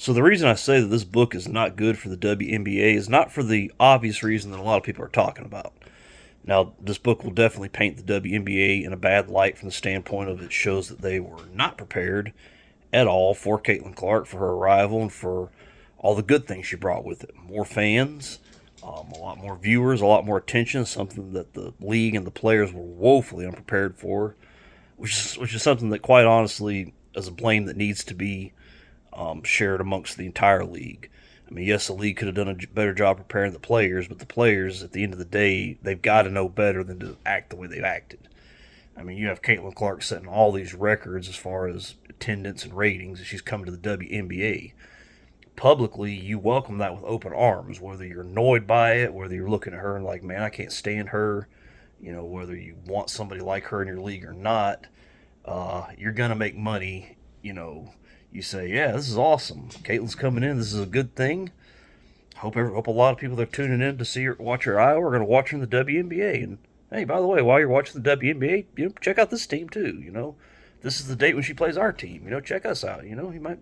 So the reason I say that this book is not good for the WNBA is not for the obvious reason that a lot of people are talking about. Now, this book will definitely paint the WNBA in a bad light from the standpoint of it shows that they were not prepared at all for Caitlin Clark, for her arrival, and for all the good things she brought with it. More fans, a lot more viewers, a lot more attention, something that the league and the players were woefully unprepared for, which is something that, quite honestly, is a blame that needs to be shared amongst the entire league. I mean, yes, the league could have done a better job preparing the players, but the players, at the end of the day, they've got to know better than to act the way they've acted. I mean, you have Caitlin Clark setting all these records as far as attendance and ratings as she's coming to the WNBA. Publicly, you welcome that with open arms, whether you're annoyed by it, whether you're looking at her and like, man, I can't stand her, whether you want somebody like her in your league or not, you're going to make money, you say, yeah, this is awesome. Caitlin's coming in. This is a good thing. Hope a lot of people that are tuning in to see her, watch her Iowa, are going to watch her in the WNBA. And hey, by the way, while you're watching the WNBA, check out this team too. This is the date when she plays our team. Check us out. You might.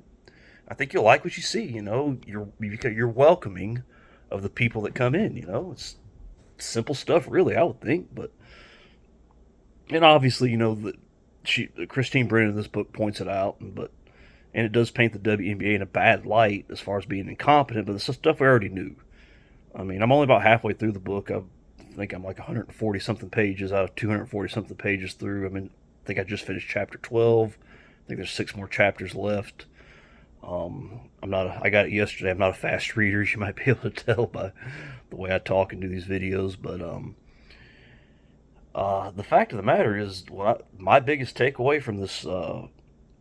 I think you'll like what you see. You're welcoming of the people that come in. It's simple stuff, really. I would think, but and obviously, that Christine Brennan in this book points it out, and it does paint the WNBA in a bad light as far as being incompetent, but it's stuff we already knew. I mean, I'm only about halfway through the book. I think I'm like 140 something pages out of 240 something pages through. I think I just finished chapter 12. I think there's 6 more chapters left. I got it yesterday. I'm not a fast reader, as you might be able to tell by the way I talk and do these videos. But the fact of the matter is, my biggest takeaway from this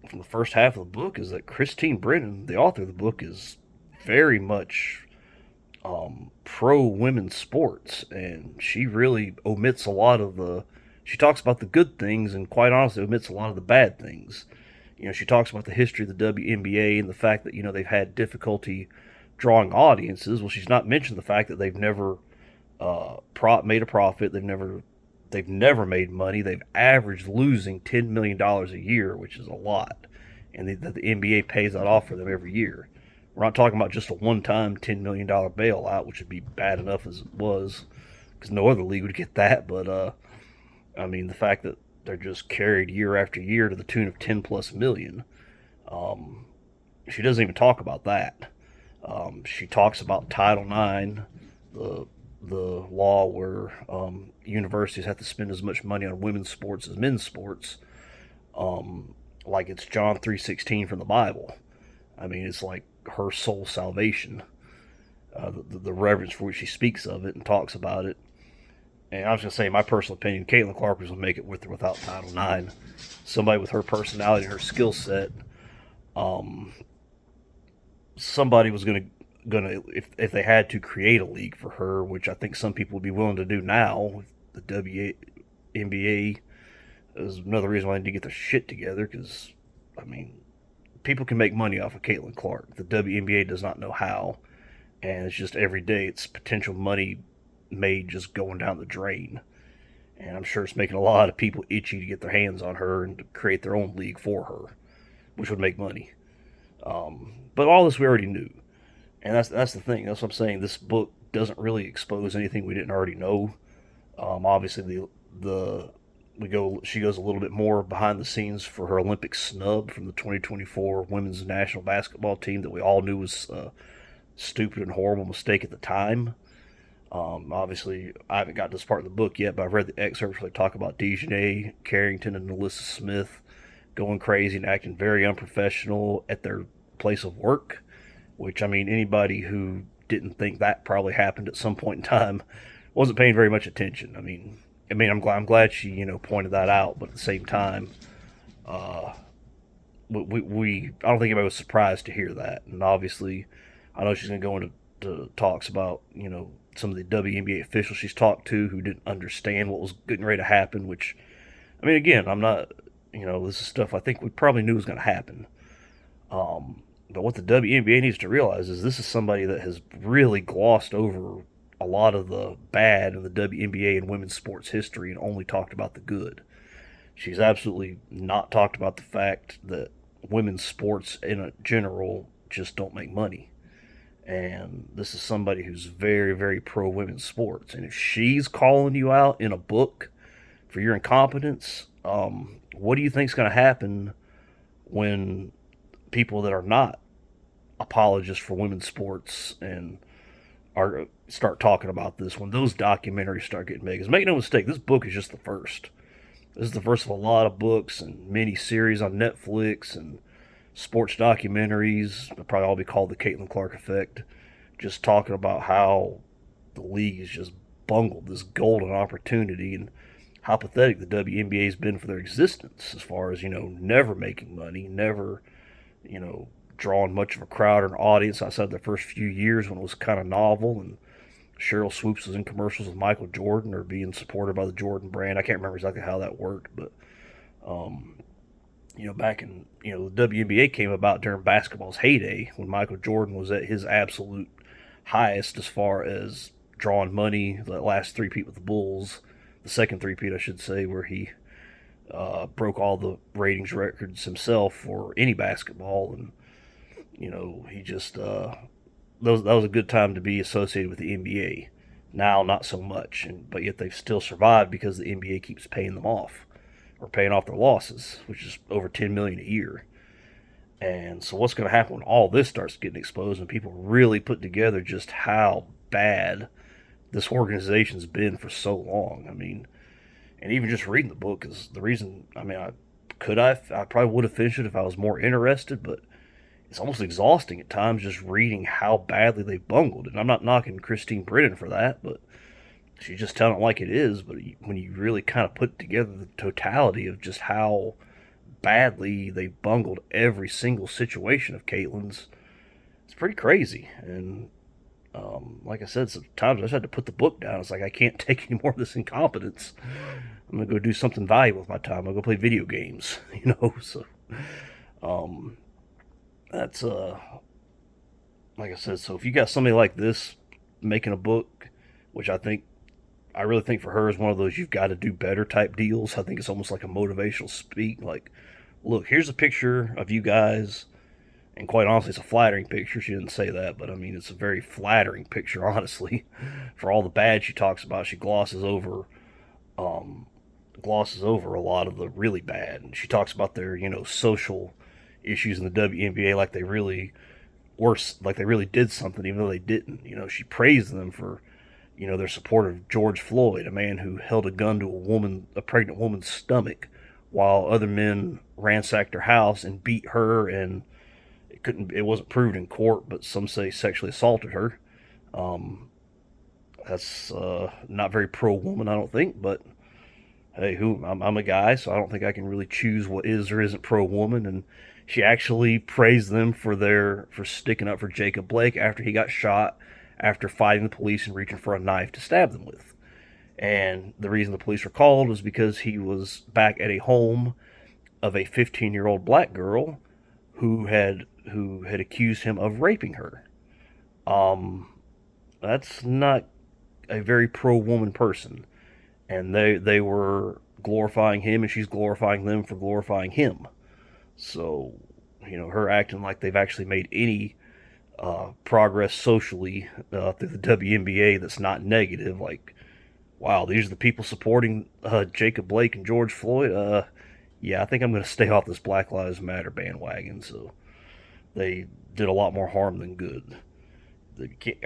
from the first half of the book is that Christine Brennan, the author of the book, is very much pro women's sports, and she really omits a lot of the. She talks about the good things, and quite honestly, omits a lot of the bad things. She talks about the history of the WNBA and the fact that they've had difficulty drawing audiences. Well, she's not mentioned the fact that they've never made a profit. They've never made money. They've averaged losing $10 million a year, which is a lot, and the NBA pays that off for them every year. We're not talking about just a one-time $10 million bailout, which would be bad enough as it was, because no other league would get that. But I mean, the fact that they're just carried year after year to the tune of 10+ million. She doesn't even talk about that. She talks about Title IX, the law where universities have to spend as much money on women's sports as men's sports, like it's John 3:16 from the Bible. I mean, it's like her sole salvation, the reverence for which she speaks of it and talks about it. And I was going to say, in my personal opinion, Caitlin Clark was going to make it with or without Title IX. Somebody with her personality and her skill set, somebody was going to, if they had to create a league for her, which I think some people would be willing to do now. The WNBA is another reason why they need to get their shit together, because I mean, people can make money off of Caitlin Clark. The WNBA does not know how, and it's just every day it's potential money made just going down the drain. And I'm sure it's making a lot of people itchy to get their hands on her and to create their own league for her, which would make money. But all this we already knew, and that's the thing. That's what I'm saying. This book doesn't really expose anything we didn't already know. Obviously, she goes a little bit more behind the scenes for her Olympic snub from the 2024 women's national basketball team that we all knew was a stupid and horrible mistake at the time. Obviously, I haven't got to this part of the book yet, but I've read the excerpts where they talk about Dejanay Carrington and Alyssa Smith going crazy and acting very unprofessional at their place of work, which, I mean, anybody who didn't think that probably happened at some point in time wasn't paying very much attention. I'm glad she, pointed that out, but at the same time, I don't think anybody was surprised to hear that. And obviously, I know she's going to go into talks about, some of the WNBA officials she's talked to who didn't understand what was getting ready to happen, which, I mean, again, I'm not, this is stuff I think we probably knew was going to happen. But what the WNBA needs to realize is this is somebody that has really glossed over a lot of the bad in the WNBA and women's sports history and only talked about the good. She's absolutely not talked about the fact that women's sports in general just don't make money. And this is somebody who's very, very pro women's sports. And if she's calling you out in a book for your incompetence, what do you think's going to happen when people that are not apologists for women's sports and are start talking about this, when those documentaries start getting made? Because make no mistake, this book is just the first. This is the first of a lot of books and mini series on Netflix and sports documentaries. They'll probably all be called the Caitlin Clark Effect. Just talking about how the league has just bungled this golden opportunity and how pathetic the WNBA has been for their existence, as far as, never making money, never, drawing much of a crowd or an audience outside the first few years when it was kind of novel. And Cheryl Swoops was in commercials with Michael Jordan or being supported by the Jordan brand. I can't remember exactly how that worked, but back in, the WNBA came about during basketball's heyday when Michael Jordan was at his absolute highest as far as drawing money. The last three-peat with the Bulls, the second three-peat, I should say, where he broke all the ratings records himself for any basketball. And, he just, that was a good time to be associated with the NBA. Now, not so much, but yet they've still survived because the NBA keeps paying them off, or paying off their losses, which is over $10 million a year. And so what's going to happen when all this starts getting exposed and people really put together just how bad this organization's been for so long? I mean, and even just reading the book is the reason. I mean, I probably would have finished it if I was more interested, but it's almost exhausting at times just reading how badly they bungled. And I'm not knocking Christine Britton for that, but she's just telling it like it is. But when you really kind of put together the totality of just how badly they bungled every single situation of Caitlin's, it's pretty crazy. And like I said, sometimes I just had to put the book down. It's like, I can't take any more of this incompetence. I'm gonna go do something valuable with my time. I'll go play video games, So that's like I said. So if you got somebody like this making a book, which I really think for her is one of those you've got to do better type deals. I think it's almost like a motivational speak. Like, look, here's a picture of you guys. And quite honestly, it's a flattering picture. She didn't say that, but I mean, it's a very flattering picture, honestly. For all the bad she talks about, she glosses over a lot of the really bad. And she talks about their, social issues in the WNBA like they really did something, even though they didn't. She praised them for, their support of George Floyd, a man who held a gun to a pregnant woman's stomach, while other men ransacked her house and beat her, and it wasn't proved in court, but some say sexually assaulted her. That's not very pro-woman, I don't think, but hey, I'm a guy, so I don't think I can really choose what is or isn't pro-woman. And she actually praised them for sticking up for Jacob Blake after he got shot after fighting the police and reaching for a knife to stab them with. And the reason the police were called was because he was back at a home of a 15-year-old black girl who had accused him of raping her. That's not a very pro-woman person. And they were glorifying him, and she's glorifying them for glorifying him. So, her acting like they've actually made any progress socially through the WNBA that's not negative. Like, wow, these are the people supporting Jacob Blake and George Floyd. Yeah, I think I'm going to stay off this Black Lives Matter bandwagon. So they did a lot more harm than good.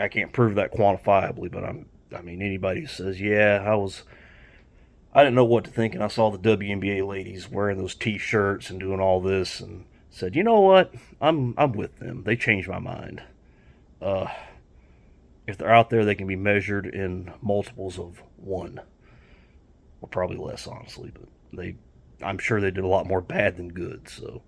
I can't prove that quantifiably, but anybody who says, yeah, I didn't know what to think, and I saw the WNBA ladies wearing those T-shirts and doing all this, and said, you know what, I'm with them. They changed my mind. If they're out there, they can be measured in multiples of one, or probably less, honestly. But I'm sure they did a lot more bad than good. So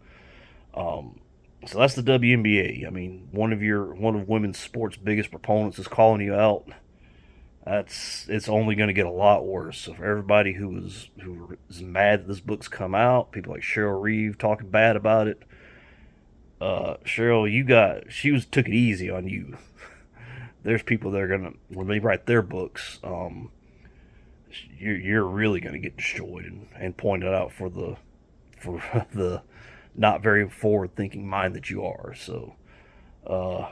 that's the WNBA. I mean, one of women's sports' biggest proponents is calling you out. It's only going to get a lot worse. So for everybody who is mad that this book's come out, people like Cheryl Reeve talking bad about it. Cheryl, she took it easy on you. There's people that are gonna, when they write their books, you're really gonna get destroyed and pointed out for the not very forward thinking mind that you are. So Uh,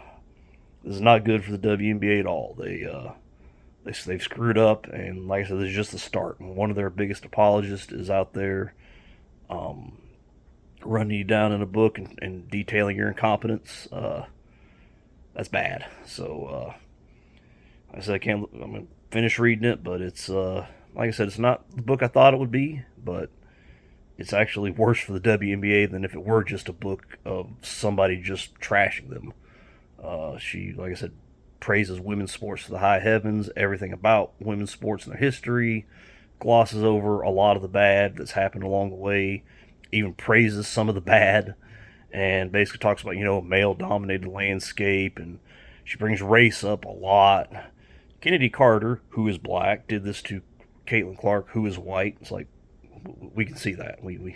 this is not good for the WNBA at all. They've screwed up, and like I said, this is just the start. And one of their biggest apologists is out there um, running you down in a book and detailing your incompetence. That's bad. So I said I'm gonna finish reading it, but it's like I said, it's not the book I thought it would be, but it's actually worse for the WNBA than if it were just a book of somebody just trashing them. She, like I said, praises women's sports to the high heavens, everything about women's sports and their history, glosses over a lot of the bad that's happened along the way, even praises some of the bad, and basically talks about, male dominated landscape, and she brings race up a lot. Kennedy Carter, who is black, did this to Caitlin Clark, who is white. It's like, we can see that. We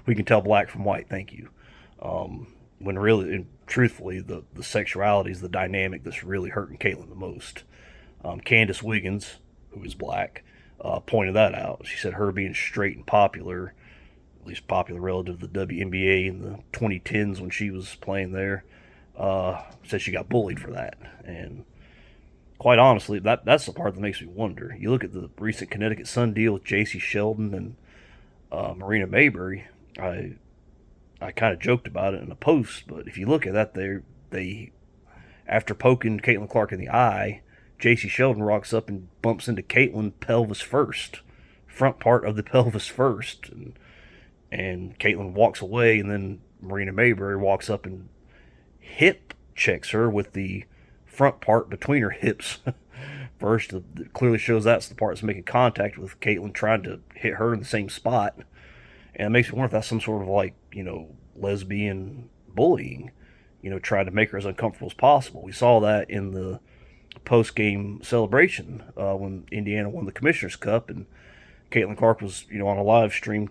can tell black from white, thank you. When really, and truthfully, the sexuality is the dynamic that's really hurting Caitlin the most. Candace Wiggins, who is black, pointed that out. She said her being straight and popular, at least popular relative to the WNBA in the 2010s when she was playing there, said she got bullied for that. And quite honestly, that's the part that makes me wonder. You look at the recent Connecticut Sun deal with J.C. Sheldon and Marina Mayberry. I kind of joked about it in a post, but if you look at that, they after poking Caitlin Clark in the eye, J.C. Sheldon walks up and bumps into Caitlin pelvis first, front part of the pelvis first, and Caitlin walks away, and then Marina Mayberry walks up and hip checks her with the front part between her hips first. It clearly shows that's the part that's making contact with Caitlin, trying to hit her in the same spot. And it makes me wonder if that's some sort of lesbian bullying, trying to make her as uncomfortable as possible. We saw that in the post game celebration when Indiana won the Commissioner's Cup, and Caitlin Clark was, on a live stream,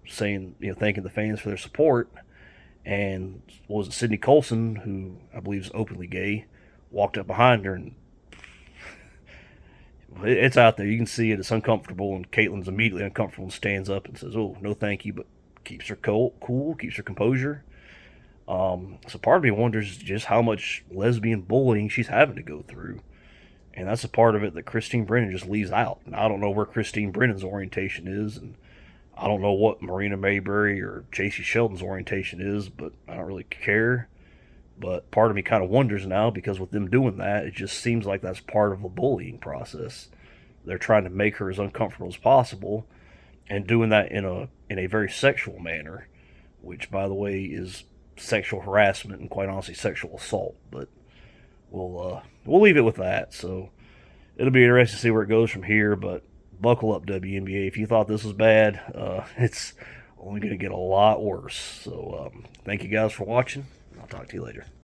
saying, thanking the fans for their support. And what was it, Sydney Colson, who I believe is openly gay, walked up behind her, and it's out there. You can see it. It's uncomfortable, and Caitlin's immediately uncomfortable and stands up and says, "Oh, no, thank you," but keeps her cool, keeps her composure. So part of me wonders just how much lesbian bullying she's having to go through, and that's a part of it that Christine Brennan just leaves out. And I don't know where Christine Brennan's orientation is, and I don't know what Marina Mayberry or J.C. Sheldon's orientation is, but I don't really care. But part of me kind of wonders now, because with them doing that, it just seems like that's part of the bullying process. They're trying to make her as uncomfortable as possible, and doing that in a very sexual manner, which, by the way, is sexual harassment and, quite honestly, sexual assault. But we'll leave it with that. So it'll be interesting to see where it goes from here. But buckle up, WNBA. If you thought this was bad, it's only going to get a lot worse. So thank you guys for watching. I'll talk to you later.